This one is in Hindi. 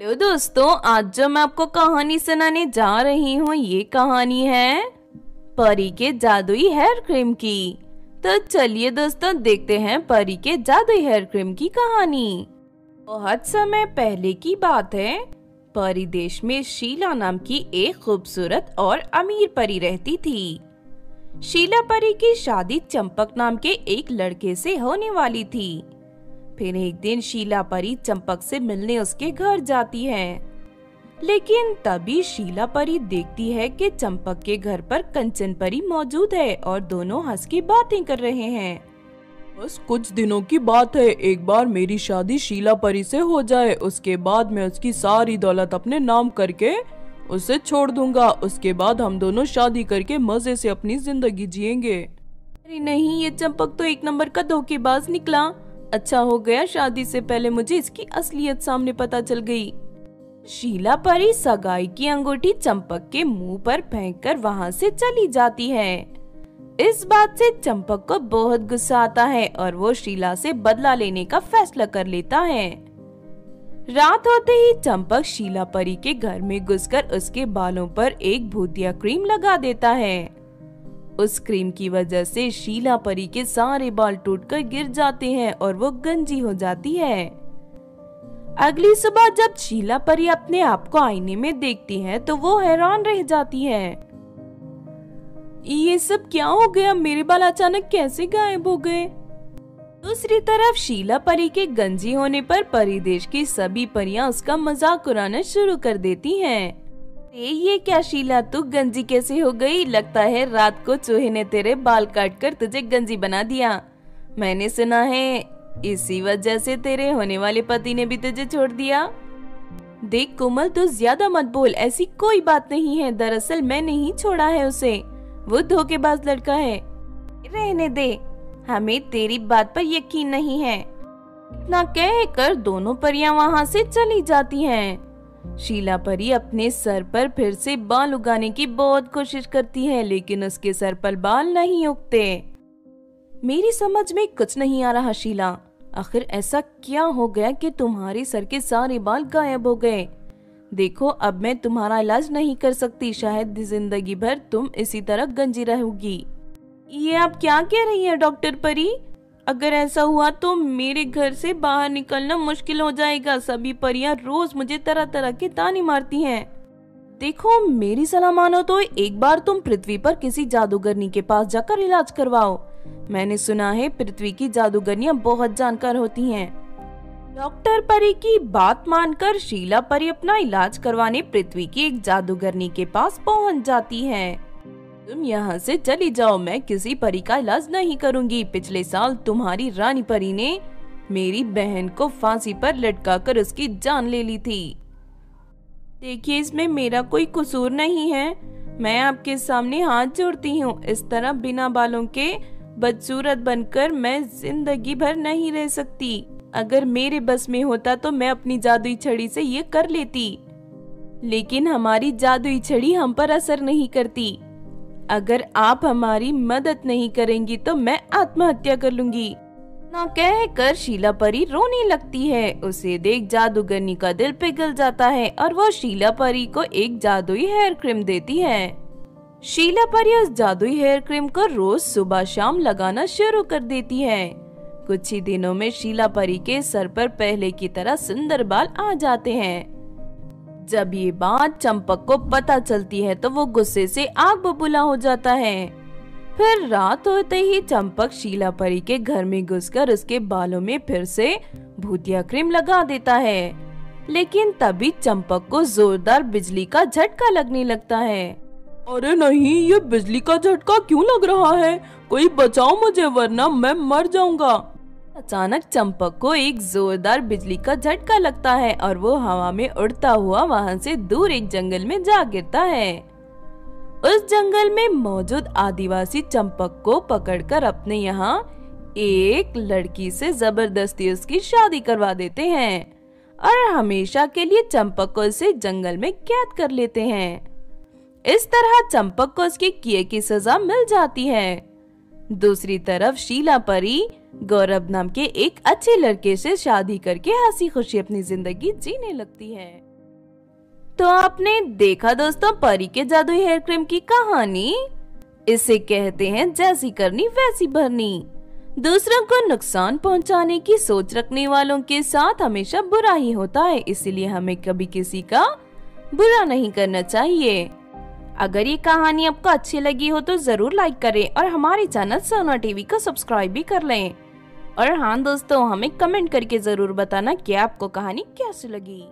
हेलो दोस्तों, आज जो मैं आपको कहानी सुनाने जा रही हूँ ये कहानी है परी के जादुई हेयर क्रीम की। तो चलिए दोस्तों देखते हैं परी के जादुई हेयर क्रीम की कहानी। बहुत समय पहले की बात है। परी देश में शीला नाम की एक खूबसूरत और अमीर परी रहती थी। शीला परी की शादी चंपक नाम के एक लड़के से होने वाली थी। फिर एक दिन शीला परी चंपक से मिलने उसके घर जाती है, लेकिन तभी शीला परी देखती है कि चंपक के घर पर कंचन परी मौजूद है और दोनों हंस के बातें कर रहे हैं। बस कुछ दिनों की बात है, एक बार मेरी शादी शीला परी से हो जाए, उसके बाद मैं उसकी सारी दौलत अपने नाम करके उसे छोड़ दूंगा। उसके बाद हम दोनों शादी करके मजे से अपनी जिंदगी जिएंगे। अरे नहीं, ये चंपक तो एक नंबर का धोखेबाज निकला। अच्छा हो गया शादी से पहले मुझे इसकी असलियत सामने पता चल गई। शीला परी सगाई की अंगूठी चंपक के मुंह पर फेंककर वहां से चली जाती है। इस बात से चंपक को बहुत गुस्सा आता है और वो शीला से बदला लेने का फैसला कर लेता है। रात होते ही चंपक शीला परी के घर में घुसकर उसके बालों पर एक भूतिया क्रीम लगा देता है। उस क्रीम की वजह से शीला परी के सारे बाल टूटकर गिर जाते हैं और वो गंजी हो जाती है। अगली सुबह जब शीला परी अपने आप को आईने में देखती है तो वो हैरान रह जाती है। ये सब क्या हो गया? मेरे बाल अचानक कैसे गायब हो गए? दूसरी तरफ शीला परी के गंजी होने पर परी देश की सभी परियां उसका मजाक उड़ाना शुरू कर देती हैं। ये क्या शीला, तू गंजी कैसे हो गई? लगता है रात को चूहे ने तेरे बाल काटकर तुझे गंजी बना दिया। मैंने सुना है इसी वजह से तेरे होने वाले पति ने भी तुझे छोड़ दिया। देख कोमल, तू ज्यादा मत बोल, ऐसी कोई बात नहीं है। दरअसल मैंने ही छोड़ा है उसे, वो धोखेबाज लड़का है। रहने दे, हमें तेरी बात पर यकीन नहीं है। इतना कहकर दोनों परियां वहाँ से चली जाती हैं। शीला परी अपने सर पर फिर से बाल उगाने की बहुत कोशिश करती है, लेकिन उसके सर पर बाल नहीं उगते। मेरी समझ में कुछ नहीं आ रहा शीला, आखिर ऐसा क्या हो गया कि तुम्हारे सर के सारे बाल गायब हो गए? देखो अब मैं तुम्हारा इलाज नहीं कर सकती, शायद जिंदगी भर तुम इसी तरह गंजी रहोगी। ये आप क्या कह रही हैं डॉक्टर परी? अगर ऐसा हुआ तो मेरे घर से बाहर निकलना मुश्किल हो जाएगा। सभी परियां रोज मुझे तरह तरह के ताने मारती हैं। देखो मेरी सलाह मानो तो एक बार तुम पृथ्वी पर किसी जादूगरनी के पास जाकर इलाज करवाओ। मैंने सुना है पृथ्वी की जादूगरनियां बहुत जानकार होती हैं। डॉक्टर परी की बात मानकर शीला परी अपना इलाज करवाने पृथ्वी की एक जादूगरनी के पास पहुंच जाती है। तुम यहाँ से चली जाओ, मैं किसी परी का इलाज नहीं करूंगी। पिछले साल तुम्हारी रानी परी ने मेरी बहन को फांसी पर लटकाकर उसकी जान ले ली थी। देखिए इसमें मेरा कोई कसूर नहीं है, मैं आपके सामने हाथ जोड़ती हूँ। इस तरह बिना बालों के बदसूरत बनकर मैं जिंदगी भर नहीं रह सकती। अगर मेरे बस में होता तो मैं अपनी जादुई छड़ी से ये कर लेती, लेकिन हमारी जादुई छड़ी हम पर असर नहीं करती। अगर आप हमारी मदद नहीं करेंगी तो मैं आत्महत्या कर लूंगी। ना कहकर शीला परी रोने लगती है। उसे देख जादूगरनी का दिल पिघल जाता है और वो शीला परी को एक जादुई हेयर क्रीम देती है। शीला परी उस जादुई हेयर क्रीम को रोज सुबह शाम लगाना शुरू कर देती है। कुछ ही दिनों में शीला परी के सर पर पहले की तरह सुंदर बाल आ जाते हैं। जब ये बात चंपक को पता चलती है तो वो गुस्से से आग बबूला हो जाता है। फिर रात होते ही चंपक शीला परी के घर में घुसकर उसके बालों में फिर से भूतिया क्रीम लगा देता है, लेकिन तभी चंपक को जोरदार बिजली का झटका लगने लगता है। अरे नहीं, ये बिजली का झटका क्यों लग रहा है? कोई बचाओ मुझे वरना मैं मर जाऊंगा। अचानक चंपक को एक जोरदार बिजली का झटका लगता है और वो हवा में उड़ता हुआ वहां से दूर एक जंगल में जा गिरता है। उस जंगल में मौजूद आदिवासी चंपक को पकड़कर अपने यहाँ एक लड़की से जबरदस्ती उसकी शादी करवा देते हैं और हमेशा के लिए चंपक को उसे जंगल में कैद कर लेते हैं। इस तरह चंपक को उसके किए की सजा मिल जाती है। दूसरी तरफ शीला परी गौरव नाम के एक अच्छे लड़के से शादी करके हंसी खुशी अपनी जिंदगी जीने लगती है। तो आपने देखा दोस्तों परी के जादुई हेयर क्रीम की कहानी। इसे कहते हैं जैसी करनी वैसी भरनी। दूसरों को नुकसान पहुंचाने की सोच रखने वालों के साथ हमेशा बुरा ही होता है, इसलिए हमें कभी किसी का बुरा नहीं करना चाहिए। अगर ये कहानी आपको अच्छी लगी हो तो जरूर लाइक करें और हमारे चैनल सोना टीवी को सब्सक्राइब भी कर लें। और हाँ दोस्तों, हमें कमेंट करके जरूर बताना कि आपको कहानी कैसी लगी।